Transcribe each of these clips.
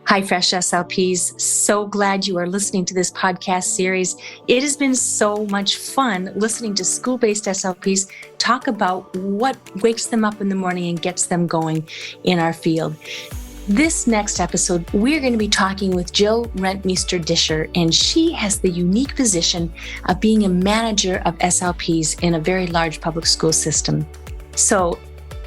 Hi, Fresh SLPs. So glad you are listening to this podcast series. It has been so much fun listening to school-based SLPs talk about what wakes them up in the morning and gets them going in our field. This next episode, we're going to be talking with Jill Rentmeester-Disher, and she has the unique position of being a manager of SLPs in a very large public school system. So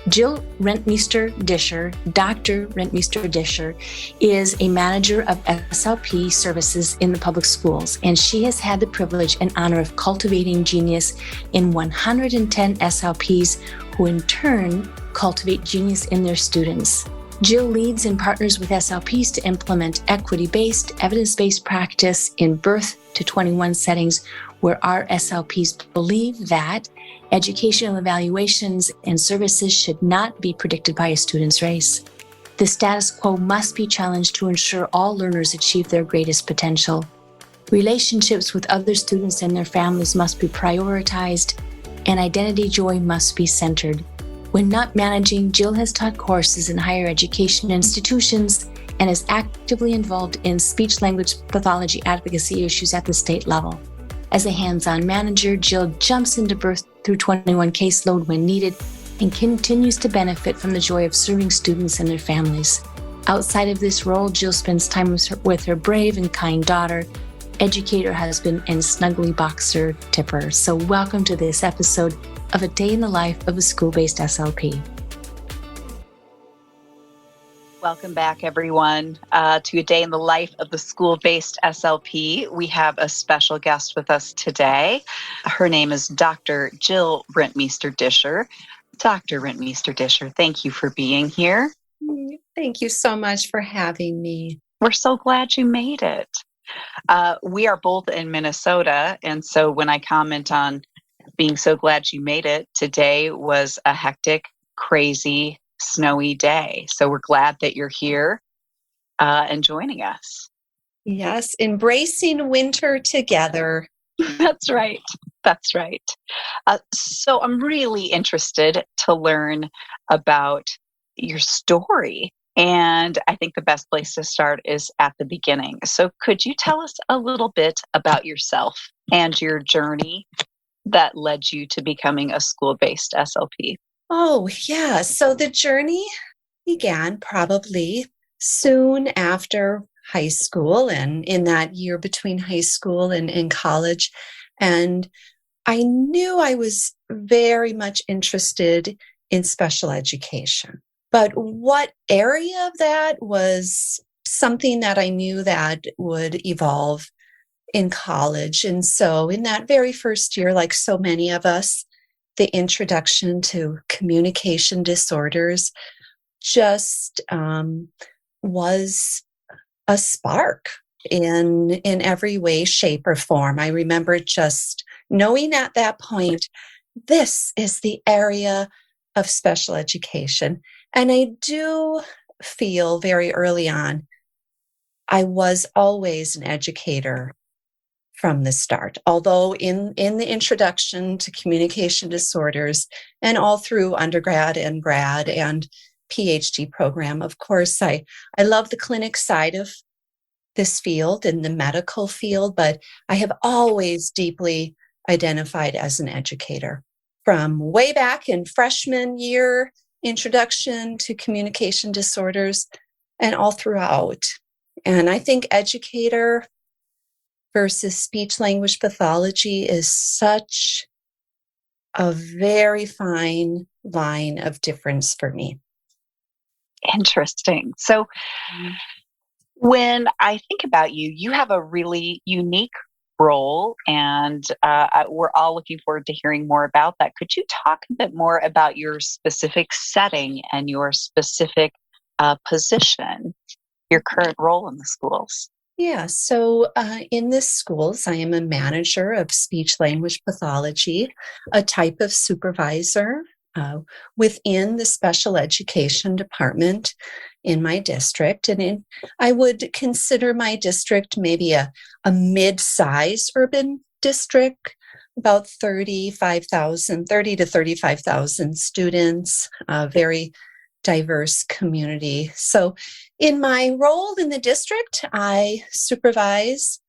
Jill Rentmeester-Disher, Dr. Rentmeester-Disher, is a manager of SLP services in the public schools, and she has had the privilege and honor of cultivating genius in 110 SLPs who in turn cultivate genius in their students. Jill leads and partners with SLPs to implement equity-based, evidence-based practice in birth to 21 settings where our SLPs believe that educational evaluations and services should not be predicted by a student's race. The status quo must be challenged to ensure all learners achieve their greatest potential. Relationships with other students and their families must be prioritized, and identity joy must be centered. When not managing, Jill has taught courses in higher education institutions and is actively involved in speech-language pathology advocacy issues at the state level. As a hands-on manager, Jill jumps into birth through 21 caseload when needed and continues to benefit from the joy of serving students and their families. Outside of this role, Jill spends time with her brave and kind daughter, educator, husband, and snuggly boxer Tipper. So welcome to this episode of A Day in the Life of a School-Based SLP. Welcome back, everyone, to A Day in the Life of the School-Based SLP. We have a special guest with us today. Her name is Dr. Jill Rentmeester-Disher. Dr. Rentmeester-Disher, thank you for being here. Thank you so much for having me. We're so glad you made it. We are both in Minnesota, and so when I comment on being so glad you made it, today was a hectic, crazy, snowy day. So we're glad that you're here and joining us. Yes, embracing winter together. That's right. That's right. So I'm really interested to learn about your story. And I think the best place to start is at the beginning. So could you tell us a little bit about yourself and your journey that led you to becoming a school-based SLP? Oh, yeah. So the journey began probably soon after high school and in that year between high school and college. And I knew I was very much interested in special education. But what area of that was something that I knew that would evolve in college. And so in that very first year, like so many of us, the introduction to communication disorders just was a spark in every way, shape, or form. I remember just knowing at that point, this is the area of special education. And I do feel very early on, I was always an educator from the start. Although in the introduction to communication disorders and all through undergrad and grad and PhD program, of course, I love the clinic side of this field and the medical field, but I have always deeply identified as an educator. From way back in freshman year, introduction to communication disorders, and all throughout. And I think educator versus speech-language pathology is such a very fine line of difference for me. Interesting. So when I think about you, you have a really unique role, and we're all looking forward to hearing more about that. Could you talk a bit more about your specific setting and your specific position, your current role in the schools? Yeah, so in the schools, I am a manager of speech-language pathology, a type of supervisor within the special education department in my district. And I would consider my district maybe a mid-size urban district, about 30 to 35,000 students, very diverse community. So in my role in the district, I supervise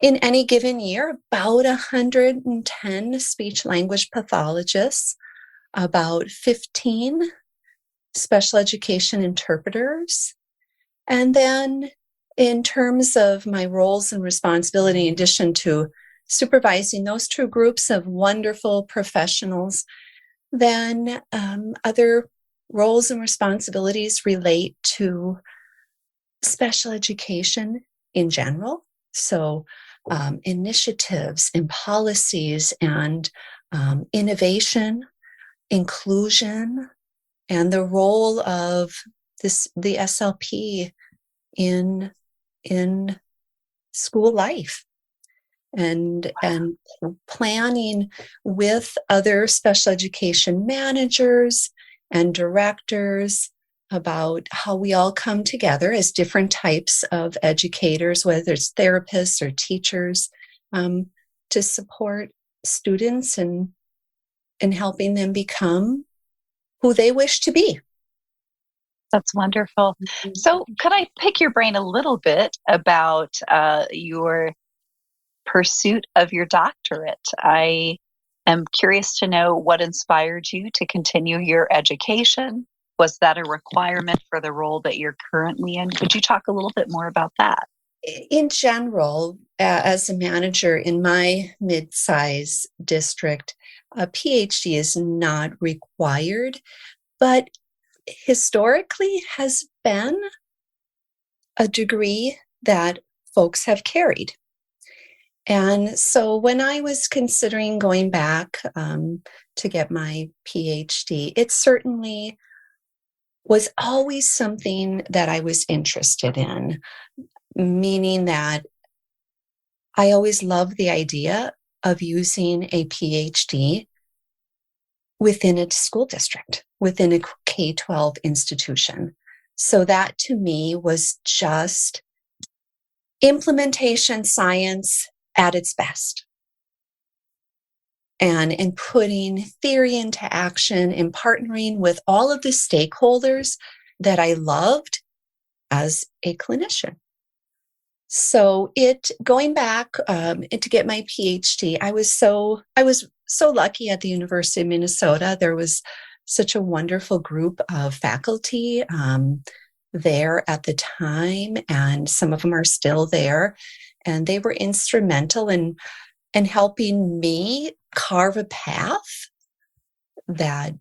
in any given year about 110 speech language pathologists, about 15 special education interpreters. And then in terms of my roles and responsibility, in addition to supervising those two groups of wonderful professionals, then other roles and responsibilities relate to special education in general. So initiatives and policies and innovation, inclusion, and the role of the SLP in school life, and planning with other special education managers and directors about how we all come together as different types of educators, whether it's therapists or teachers, to support students and helping them become who they wish to be. That's wonderful. So could I pick your brain a little bit about your pursuit of your doctorate? I am curious to know what inspired you to continue your education. Was that a requirement for the role that you're currently in? Could you talk a little bit more about that? In general, as a manager in my mid-size district, a PhD is not required, but historically has been a degree that folks have carried. And so when I was considering going back to get my PhD, it certainly was always something that I was interested in, meaning that I always loved the idea of using a PhD within a school district, within a K-12 institution. So that to me was just implementation science at its best. And in putting theory into action and partnering with all of the stakeholders that I loved as a clinician. So going back to get my PhD, I was so lucky at the University of Minnesota. There was such a wonderful group of faculty there at the time, and some of them are still there. And they were instrumental in helping me carve a path that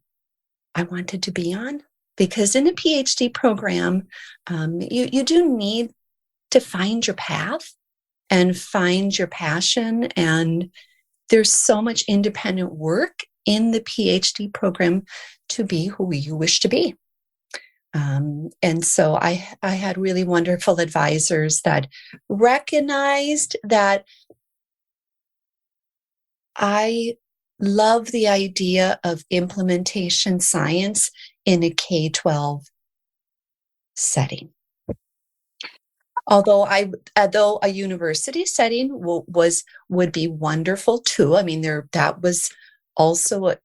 I wanted to be on. Because in a PhD program, you do need to find your path and find your passion. And there's so much independent work in the PhD program to be who you wish to be. And so I had really wonderful advisors that recognized that I love the idea of implementation science in a K-12 setting. Although a university setting would be wonderful too. I mean, that was also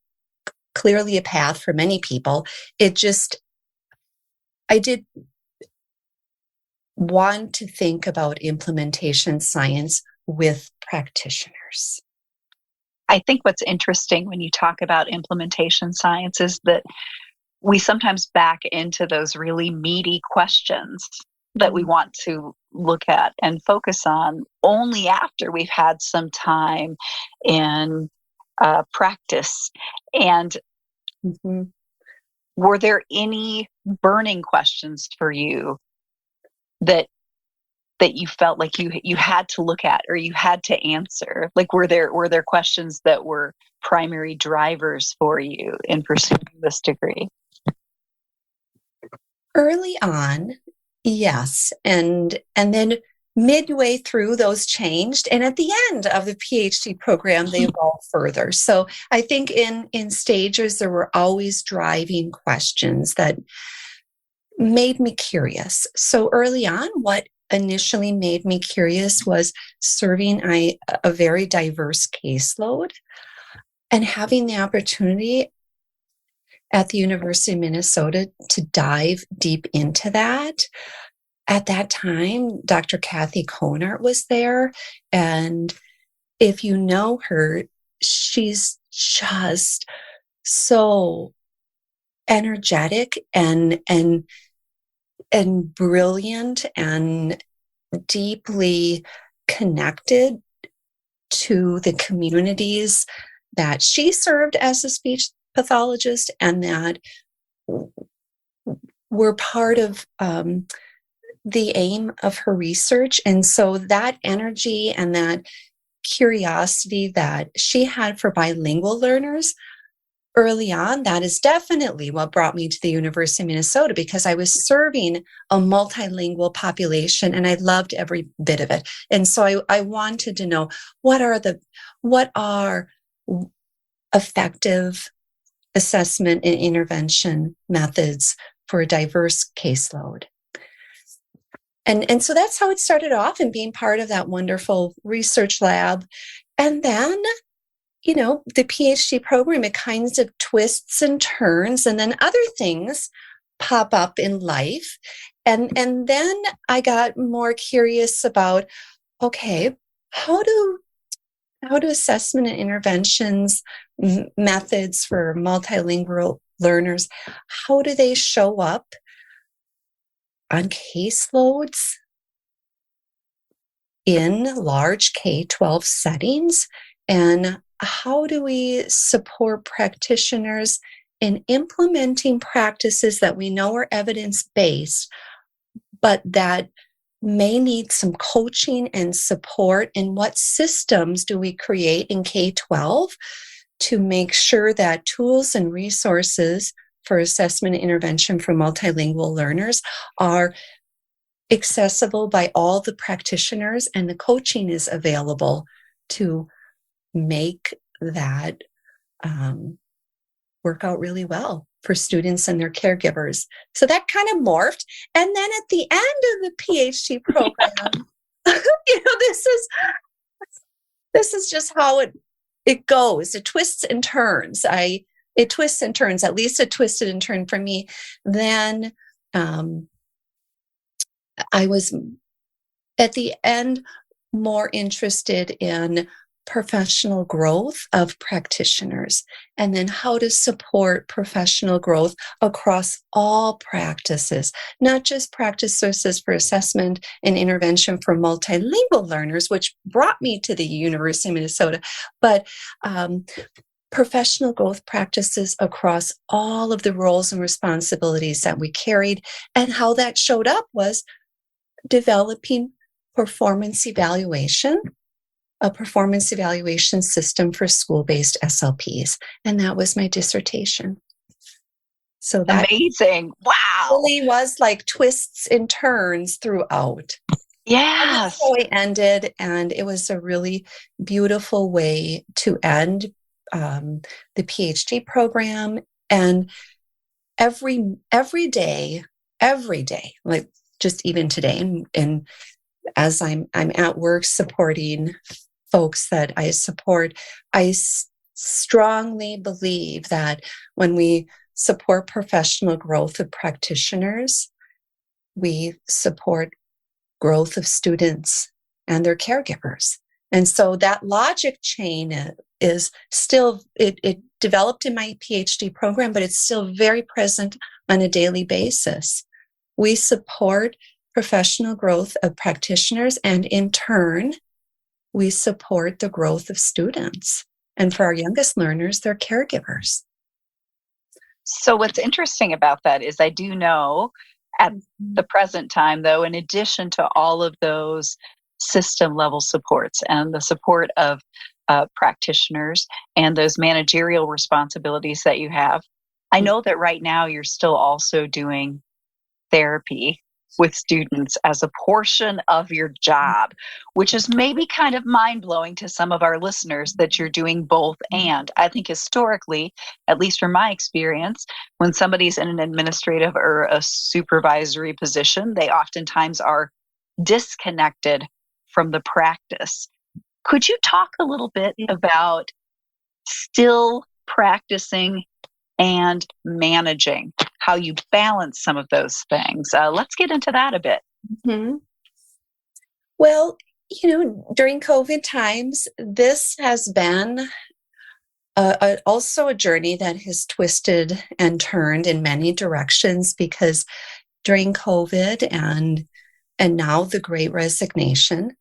clearly a path for many people. I did want to think about implementation science with practitioners. I think what's interesting when you talk about implementation science is that we sometimes back into those really meaty questions that we want to look at and focus on only after we've had some time in practice. And were there any burning questions for you that you felt like you had to look at or you had to answer? Like, were there questions that were primary drivers for you in pursuing this degree? Early on, yes. And then midway through, those changed. And at the end of the PhD program, they evolved further. So I think in stages, there were always driving questions that made me curious. So early on, what initially made me curious was serving a very diverse caseload and having the opportunity at the University of Minnesota to dive deep into that. At that time, Dr. Kathy Conart was there. And if you know her, she's just so energetic and brilliant and deeply connected to the communities that she served as a speech pathologist and that were part of the aim of her research. And so that energy and that curiosity that she had for bilingual learners early on, that is definitely what brought me to the University of Minnesota, because I was serving a multilingual population and I loved every bit of it. And so I wanted to know what are effective assessment and intervention methods for a diverse caseload. And so that's how it started off, and being part of that wonderful research lab. And then, the PhD program, it kinds of twists and turns, and then other things pop up in life. And then I got more curious about, okay, how do assessment and interventions methods for multilingual learners, how do they show up on caseloads in large K-12 settings? And how do we support practitioners in implementing practices that we know are evidence-based, but that may need some coaching and support? And what systems do we create in K-12 to make sure that tools and resources for assessment and intervention for multilingual learners are accessible by all the practitioners, and the coaching is available to make that work out really well for students and their caregivers. So that kind of morphed. And then at the end of the PhD program, this is just how it goes. It twists and turns. It twists and turns. At least it twisted and turned for me. Then I was at the end more interested in professional growth of practitioners, and then how to support professional growth across all practices, not just practices for assessment and intervention for multilingual learners, which brought me to the University of Minnesota, but professional growth practices across all of the roles and responsibilities that we carried. And how that showed up was developing a performance evaluation system for school-based SLPs. And that was my dissertation. So that amazing. Wow. really was like twists and turns throughout. Yes. So it ended, and it was a really beautiful way to end the PhD program. And every day, like just even today, and as I'm at work supporting folks that I support, I strongly believe that when we support professional growth of practitioners, we support growth of students and their caregivers. And so that logic chain is still, it developed in my PhD program, but it's still very present on a daily basis. We support professional growth of practitioners, and in turn, we support the growth of students. And for our youngest learners, their caregivers. So what's interesting about that is I do know at the present time, though, in addition to all of those system level supports and the support of practitioners and those managerial responsibilities that you have, I know that right now you're still also doing therapy with students as a portion of your job, which is maybe kind of mind-blowing to some of our listeners that you're doing both. And I think historically, at least from my experience, when somebody's in an administrative or a supervisory position, they oftentimes are disconnected from the practice. Could you talk a little bit about still practicing and managing, how you balance some of those things. Let's get into that a bit. Mhm. Well, during COVID times, this has been also a journey that has twisted and turned in many directions, because during COVID and now the Great Resignation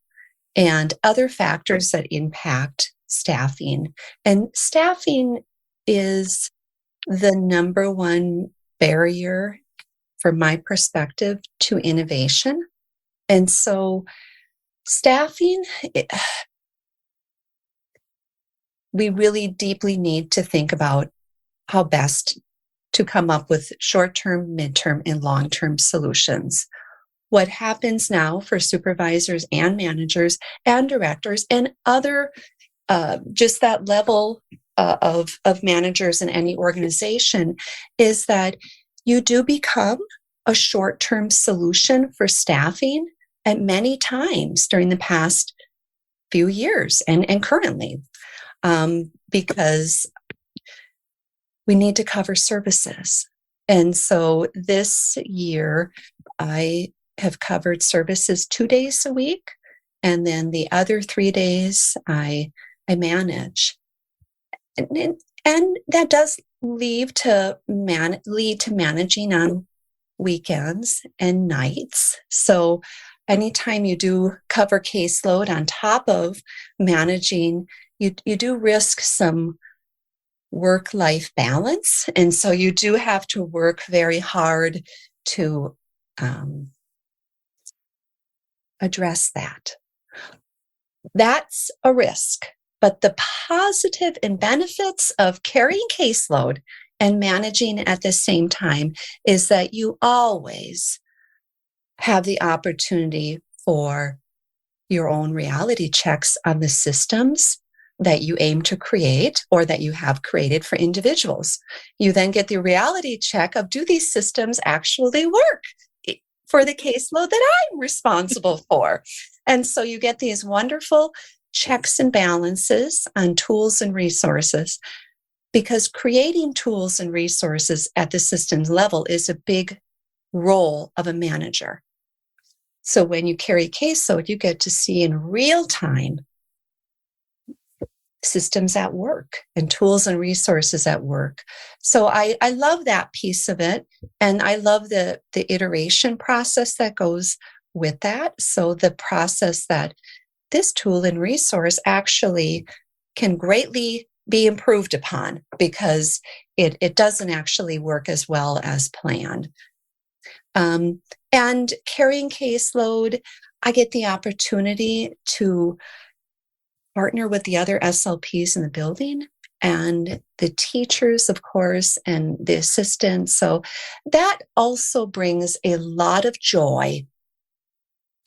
and other factors that impact staffing. And staffing is the number one barrier, from my perspective, to innovation. And so staffing, we really deeply need to think about how best to come up with short-term, midterm, and long-term solutions. What happens now for supervisors and managers and directors and other, just that level of managers in any organization, is that you do become a short-term solution for staffing at many times during the past few years and currently, because we need to cover services. And so this year, I have covered services 2 days a week, and then the other 3 days I manage. And that does lead to managing on weekends and nights. So anytime you do cover caseload on top of managing, you do risk some work-life balance. And so you do have to work very hard to address that. That's a risk. But the positive and benefits of carrying caseload and managing at the same time is that you always have the opportunity for your own reality checks on the systems that you aim to create or that you have created for individuals. You then get the reality check of, do these systems actually work for the caseload that I'm responsible for? And so you get these wonderful checks and balances on tools and resources, because creating tools and resources at the systems level is a big role of a manager. So when you carry caseload, you get to see in real time systems at work and tools and resources at work. So I love that piece of it. And I love the iteration process that goes with that. So the process that this tool and resource actually can greatly be improved upon, because it doesn't actually work as well as planned. And carrying caseload, I get the opportunity to partner with the other SLPs in the building and the teachers, of course, and the assistants. So that also brings a lot of joy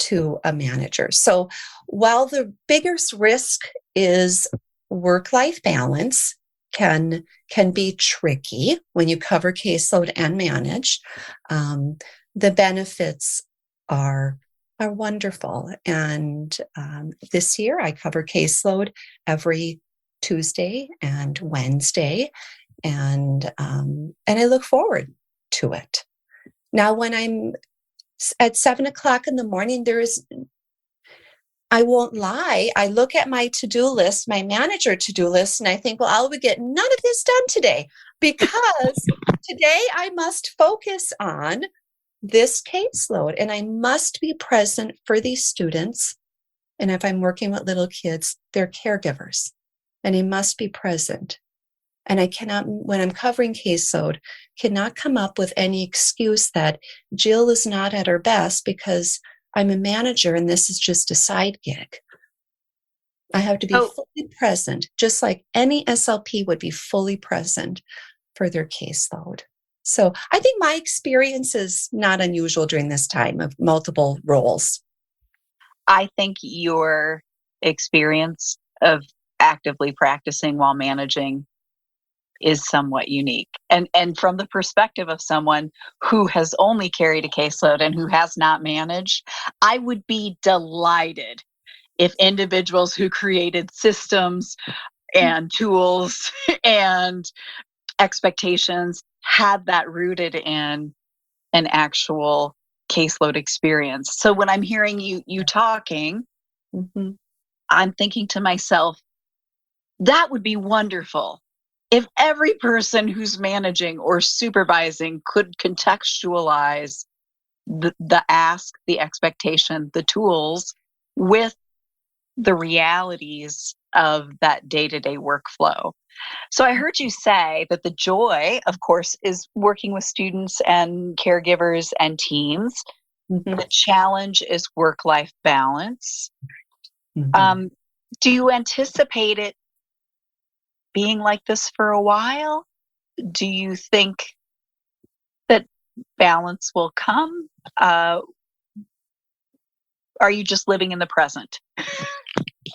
to a manager. So while the biggest risk is work-life balance, can be tricky when you cover caseload and manage, the benefits are wonderful. And this year I cover caseload every Tuesday and Wednesday, and I look forward to it. Now, when I'm at 7:00 in the morning, I won't lie, I look at my to-do list, my manager to-do list, and I think, well, I'll get none of this done today, because today I must focus on this caseload, and I must be present for these students. And if I'm working with little kids, they're caregivers, and I must be present. And I cannot, when I'm covering caseload, cannot come up with any excuse that Jill is not at her best because I'm a manager and this is just a side gig. I have to be fully present, just like any SLP would be fully present for their caseload. So I think my experience is not unusual during this time of multiple roles. I think your experience of actively practicing while managing is somewhat unique. And from the perspective of someone who has only carried a caseload and who has not managed, I would be delighted if individuals who created systems and tools and expectations had that rooted in an actual caseload experience. So when I'm hearing you talking, Mhm. I'm thinking to myself, that would be wonderful if every person who's managing or supervising could contextualize the ask, the expectation, the tools with the realities of that day-to-day workflow. So I heard you say that the joy, of course, is working with students and caregivers and teams. Mhm. The challenge is work-life balance. Mhm. Do you anticipate it being like this for a while? Do you think that balance will come? Are you just living in the present?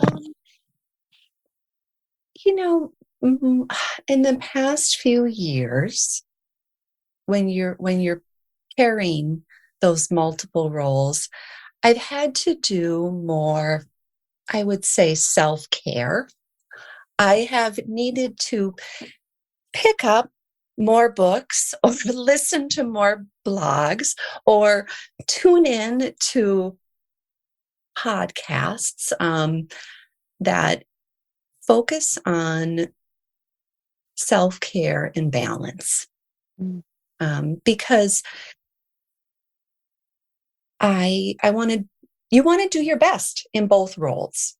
Um, you know, mhm, in the past few years, when you're carrying those multiple roles, I've had to do more, I would say, self-care. I have needed to pick up more books or listen to more blogs or tune in to podcasts that focus on self-care and balance. Mm. Because I wanted you want to do your best in both roles,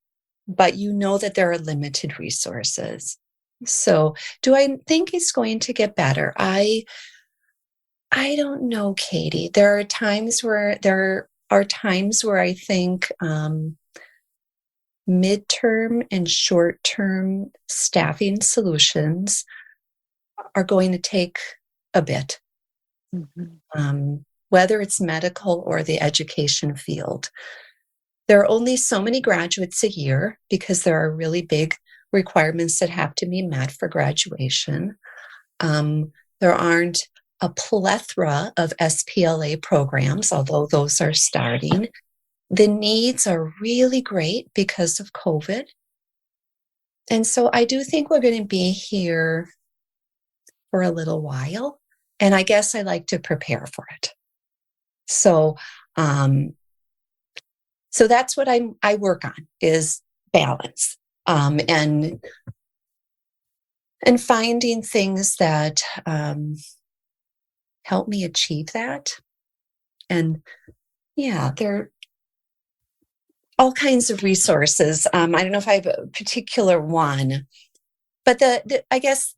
but you know that there are limited resources. So, do I think it's going to get better? I don't know, Katie. There are times where I think midterm and short-term staffing solutions are going to take a bit, Mhm. whether it's medical or the education field. There are only so many graduates a year because there are really big requirements that have to be met for graduation. Um, there aren't a plethora of SPLA programs, although those are starting. The needs are really great because of COVID. And so I do think we're going to be here for a little while. And I guess I like to prepare for it. So, um, so that's what I work on is balance, and finding things that help me achieve that. And yeah, there are all kinds of resources. I don't know if I have a particular one, but I guess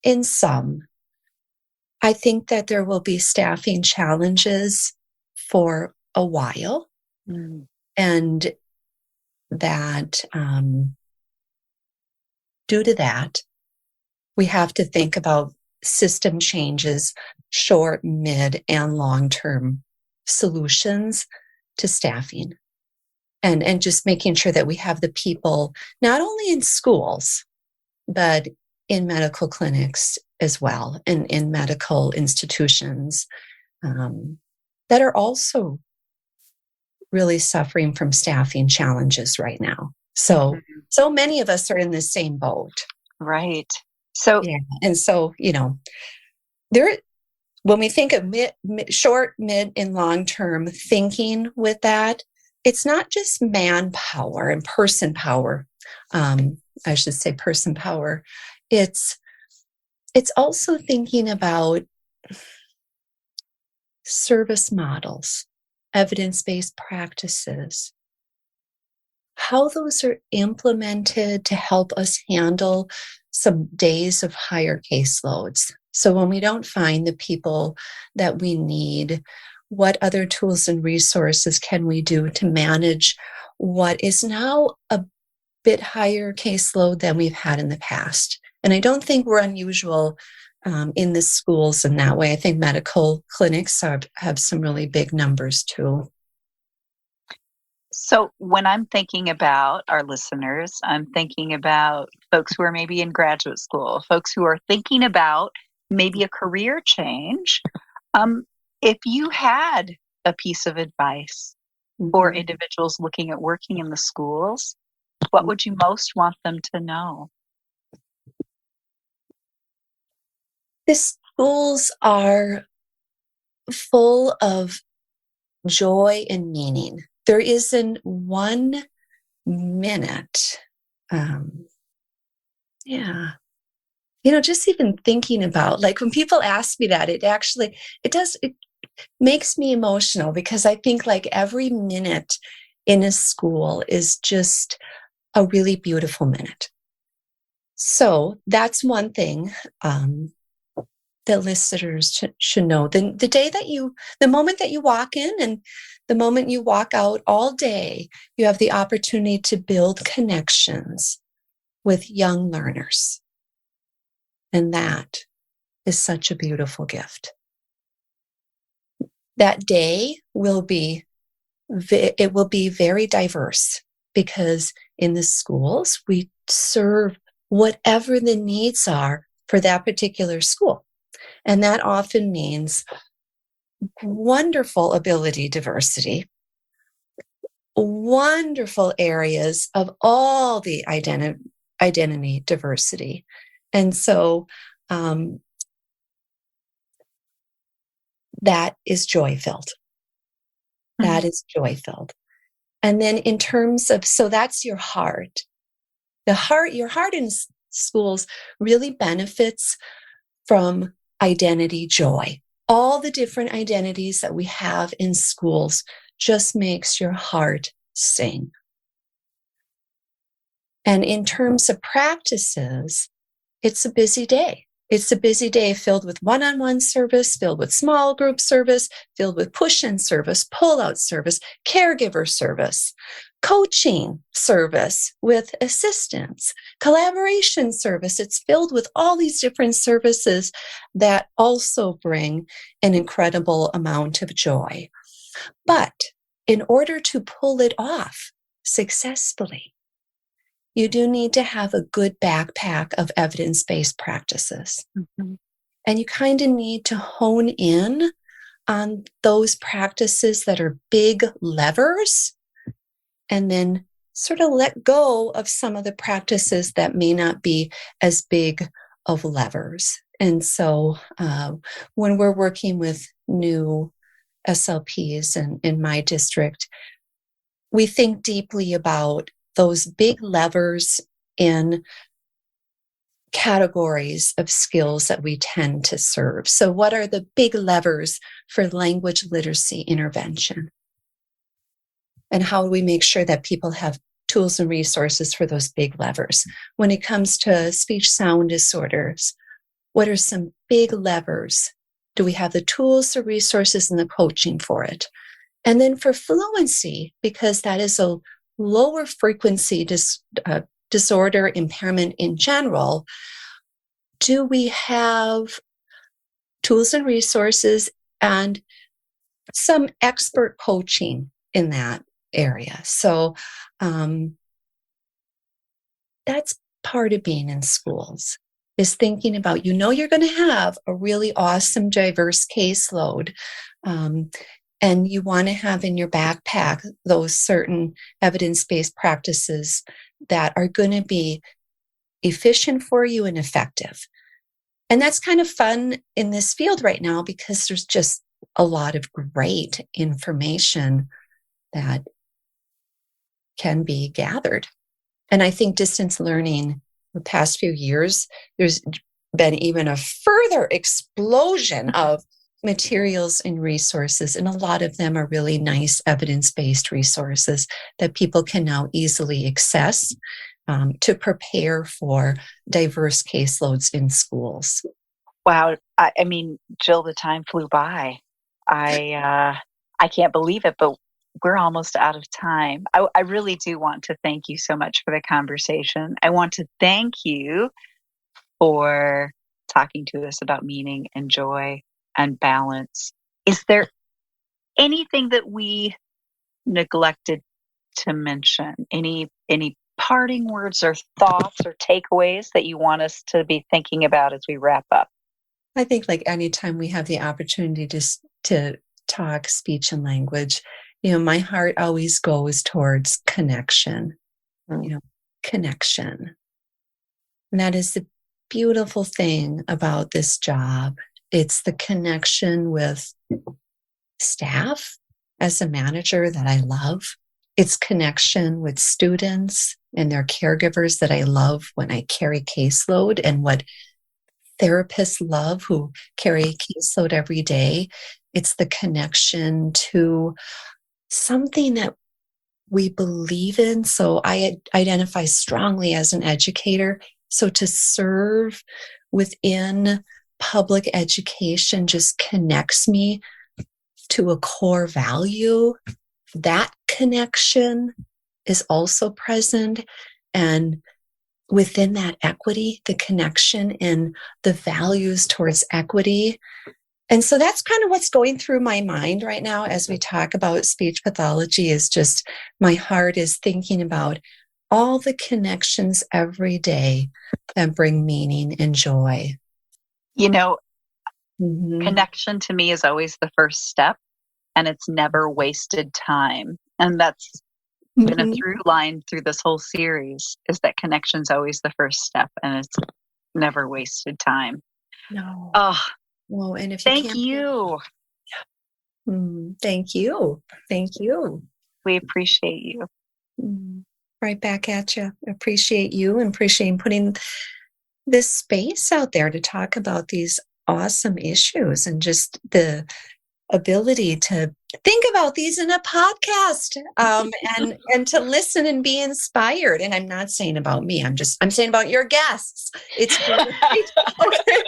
in some, I think that there will be staffing challenges for a while, Mm. and that due to that, we have to think about system changes, short, mid, and long-term solutions to staffing. And just making sure that we have the people not only in schools, but in medical clinics as well, and in medical institutions that are also really suffering from staffing challenges right now. So, Mhm. so many of us are in the same boat. Right. So, Yeah. And so, there, when we think of short, mid, and long term thinking with that, it's not just manpower and person power. I should say person power. It's it's also thinking about service models, evidence-based practices, how those are implemented to help us handle some days of higher caseloads. So when we don't find the people that we need, what other tools and resources can we do to manage what is now a bit higher caseload than we've had in the past? And I don't think we're unusual in the schools in that way. I think medical clinics have some really big numbers too. so when I'm thinking about our listeners, I'm thinking about folks who are maybe in graduate school, folks who are thinking about maybe a career change. Um, if you had a piece of advice for Mhm. individuals looking at working in the schools, what would you most want them to know? The schools are full of joy and meaning. There isn't 1 minute. Yeah. Just even thinking about, like, when people ask me that, it makes me emotional, because I think like every minute in a school is just a really beautiful minute. So that's one thing that listeners should know. The moment that you walk in and the moment you walk out, all day, you have the opportunity to build connections with young learners. And that is such a beautiful gift. That day will be very diverse, because in the schools, we serve whatever the needs are for that particular school. And that often means wonderful ability diversity, wonderful areas of all the identity diversity. And so that is joy-filled. That is joy-filled. And then in terms of, so that's your heart. Your heart in schools really benefits from identity joy. All the different identities that we have in schools just makes your heart sing. And in terms of practices, it's a busy day. It's a busy day filled with one-on-one service, filled with small group service, filled with push-in service, pull-out service, caregiver service, coaching service with assistance, collaboration service. It's filled with all these different services that also bring an incredible amount of joy. But in order to pull it off successfully, you do need to have a good backpack of evidence-based practices. Mm-hmm. And you kind of need to hone in on those practices that are big levers, and then sort of let go of some of the practices that may not be as big of levers. And so when we're working with new SLPs in my district, we think deeply about those big levers in categories of skills that we tend to serve. So what are the big levers for language literacy intervention? And how do we make sure that people have tools and resources for those big levers? When it comes to speech sound disorders, what are some big levers? Do we have the tools, the resources, and the coaching for it? And then for fluency, because that is a lower frequency disorder impairment in general, do we have tools and resources and some expert coaching in that area? So that's part of being in schools, is thinking about, you're going to have a really awesome, diverse caseload. And you want to have in your backpack those certain evidence-based practices that are going to be efficient for you and effective. And that's kind of fun in this field right now, because there's just a lot of great information that can be gathered. And I think distance learning the past few years, there's been even a further explosion of materials and resources, and a lot of them are really nice evidence-based resources that people can now easily access to prepare for diverse caseloads in schools. Wow. I mean, Jill, the time flew by. I can't believe it, but we're almost out of time. I really do want to thank you so much for the conversation. I want to thank you for talking to us about meaning and joy and balance. Is there anything that we neglected to mention? Any parting words or thoughts or takeaways that you want us to be thinking about as we wrap up? I think, like, anytime we have the opportunity to talk speech and language, my heart always goes towards connection. Connection. And that is the beautiful thing about this job. It's the connection with staff as a manager that I love. It's connection with students and their caregivers that I love when I carry caseload, and what therapists love who carry a caseload every day. It's the connection to something that we believe in. So I identify strongly as an educator. So to serve within public education just connects me to a core value. That connection is also present. And within that equity, the connection and the values towards equity. And so that's kind of what's going through my mind right now as we talk about speech pathology, is just my heart is thinking about all the connections every day that bring meaning and joy. Connection to me is always the first step, and it's never wasted time. And that's been a through line through this whole series, is that connection's always the first step, and it's never wasted time. No. Oh, well, and if you thank you. Thank you. Thank you. We appreciate you. Right back at you. Appreciate you and appreciate putting this space out there to talk about these awesome issues, and just the ability to think about these in a podcast, and to listen and be inspired. And I'm not saying about me. I'm saying about your guests. It's great. Okay.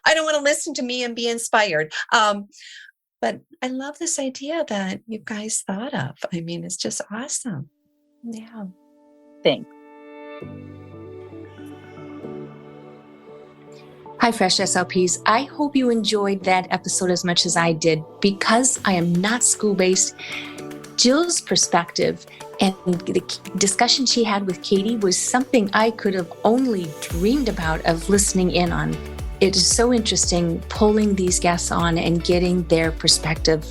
I don't want to listen to me and be inspired. But I love this idea that you guys thought of. I mean, it's just awesome. Yeah. Thanks. Hi, Fresh SLPs. I hope you enjoyed that episode as much as I did. Because I am not school-based, Jill's perspective and the discussion she had with Katie was something I could have only dreamed about of listening in on. It is so interesting pulling these guests on and getting their perspective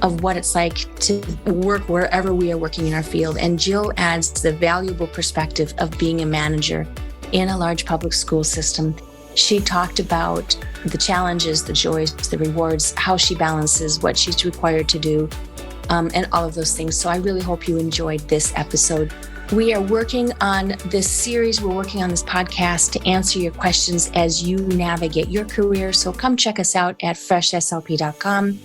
of what it's like to work wherever we are working in our field. And Jill adds the valuable perspective of being a manager in a large public school system. She talked about the challenges, the joys, the rewards, how she balances what she's required to do, and all of those things. So I really hope you enjoyed this episode. We are working on this series. We're working on this podcast to answer your questions as you navigate your career. So come check us out at freshslp.com.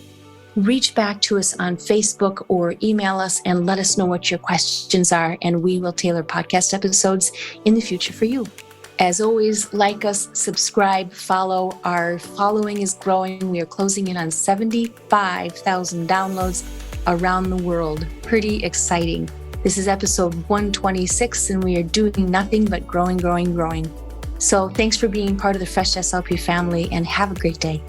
Reach back to us on Facebook or email us and let us know what your questions are, and we will tailor podcast episodes in the future for you. As always, like us, subscribe, follow. Our following is growing. We are closing in on 75,000 downloads around the world. Pretty exciting. This is episode 126, and we are doing nothing but growing. So thanks for being part of the Fresh SLP family, and have a great day.